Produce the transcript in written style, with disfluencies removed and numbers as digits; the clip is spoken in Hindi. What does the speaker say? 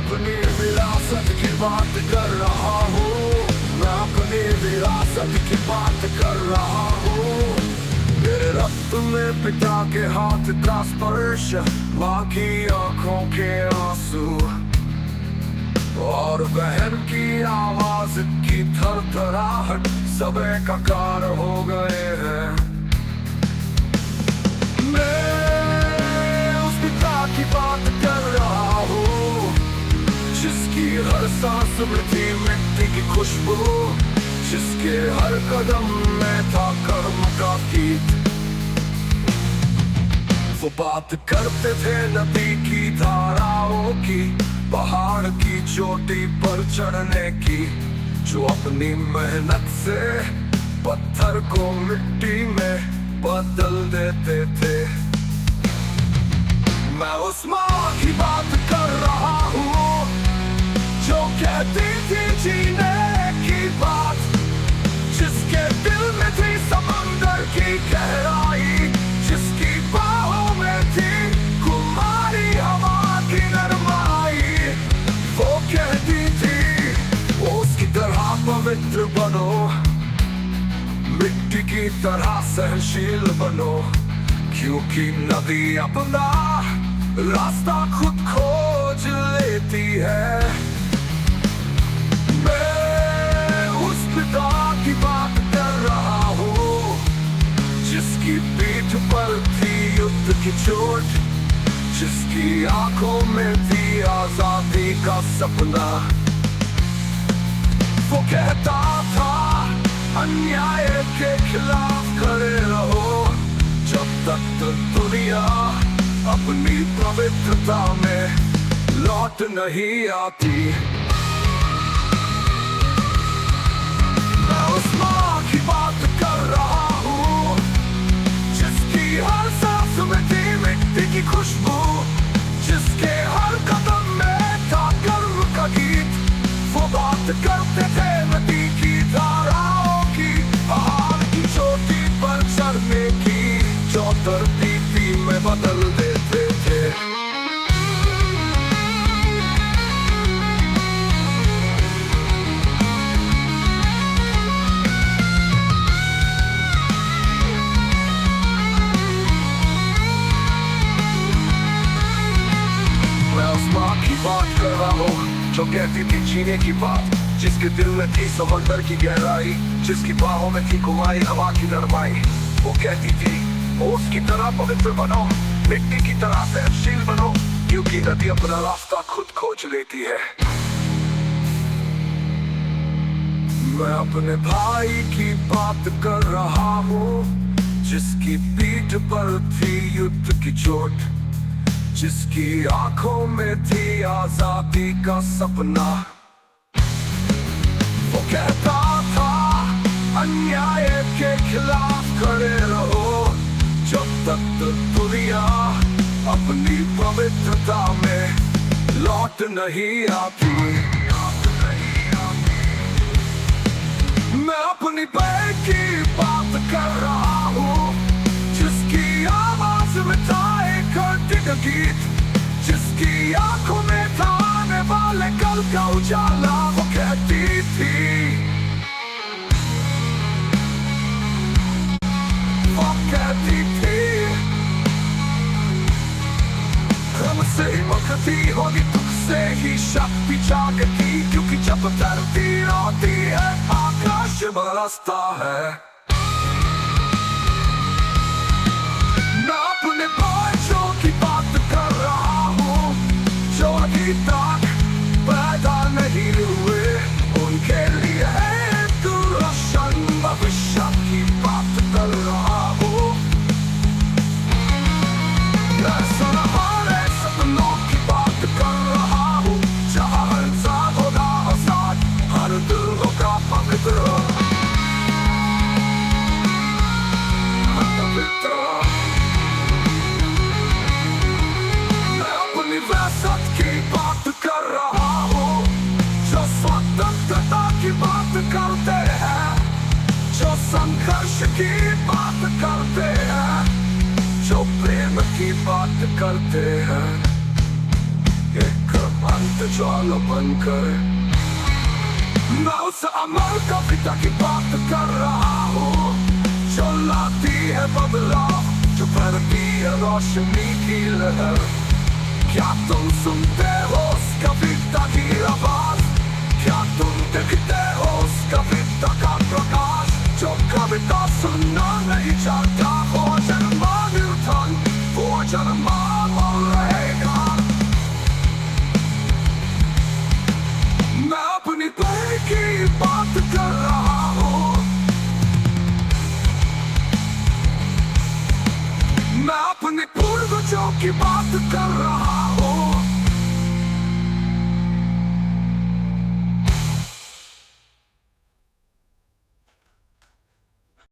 अपनी विरासत की बात कर रहा हूँ। मैं अपनी विरासत की बात कर रहा हूँ। मेरे रक्त में पिता के हाथ का स्पर्श, माँ की आंखों के आंसू और बहन की आवाज की थरथराहट सब एकाकार हो गए हैं। मैं उस पिता की बात कर रहा हूँ जिसकी हर सांस में थी मिट्टी की खुशबू, जिसके हर कदम में था कर्म का गीत। वो बात करते थे नदी की धाराओं की, पहाड़ की चोटी पर चढ़ने की, जो अपनी मेहनत से पत्थर को मिट्टी में बदल देते थे। मैं उस माँ की बात कर रहा हूँ जो कहती थी जीने की बात, जिसके दिल में थी समंदर की गहराई, जिसकी बाहों में थी कुमारी हवा की नरमाई। वो कहती थी उसकी तरह पवित्र बनो, मिट्टी की तरह सहनशील बनो, क्योंकि नदी अपना रास्ता खुद खोज लेती है। मैं उस पिता की बात कर रहा हूँ जिसकी पीठ पर थी युद्ध की चोट, जिसकी आंखों में थी आजादी का सपना। वो कहता था अन्याय के खिलाफ खड़े रहो, जब तक दुनिया अपनी पवित्रता में लौट नहीं आती। मैं उस माँ की बात कर रहा हूँ जिसकी हर सांस में थी मिट्टी की खुशबू, जिसके हर कदम में था गर्व का गीत। वो बात करते थे नदी की धाराओं की, पहाड़ की चोटी पर चढ़ने की, जो धरती थी में बदल देते थे। मैं उस माँ की बात कर रहा हूँ जो कहती थी जीने की बात, जिसके दिल में थी समंदर की गहराई, जिसकी बाहों में थी कुमारी हवा की नरमाई। वो कहती थी उसकी तरह पवित्र बनो, मिट्टी की तरह सहनशील बनो, क्योंकि नदी अपना रास्ता खुद खोज लेती है। मैं अपने भाई की बात कर रहा हूँ जिसकी पीठ पर थी युद्ध की चोट, जिसकी आंखों में थी आजादी का सपना। वो कहता था अन्याय के खिलाफ खड़े रहो, जब तक दुनिया अपनी पवित्रता में लौट नहीं आती। मैं अपनी बहन की बात कर रहा हूँ जिसकी आवाज में था एक दिल गीत, जिसकी आंखों में था आने वाले कल का उजाला। वो कहती थी, वो कहती थी हमसे हिम्मत होगी, तुझसे ही शक्ति जागती, क्योंकि जब धरती रोती है आकाश बरसता है। मैं अपने बच्चों की बात कर रहा हूँ जो अभी तक पैदा नहीं हुए, उनके लिए एक रोशन भविष्य की बात कर रहा हूँ। मैं सुनहरे सपनों की बात कर रहा हूँ, जहाँ हर इंसान होगा आजाद, हर दिल होगा पवित्र। मैं अपनी विरासत की बात कर रहा हूँ जो स्वतंत्रता की बात करते हैं, जो संघर्ष की बात करते हैं, जो प्रेम की बात करते हैं। एक शांत ज्वाला बनकर मैं उस अमर कविता की बात कर रहा हूँ जो लाती है बदलाव, जो फैलती है रोशनी की लहर। क्या तुम सुनते हो उस कविता की आवाज? क्या तुम देखते हो उस कविता का प्रकाश? जो कविता सुनना नहीं चाहता वो जन्मान्युत्थान, वो जन्मान रहेगा। मैं अपनी पहले की बात कर रहा हूँ, मैं अपने पूर्वजों की बात कर रहा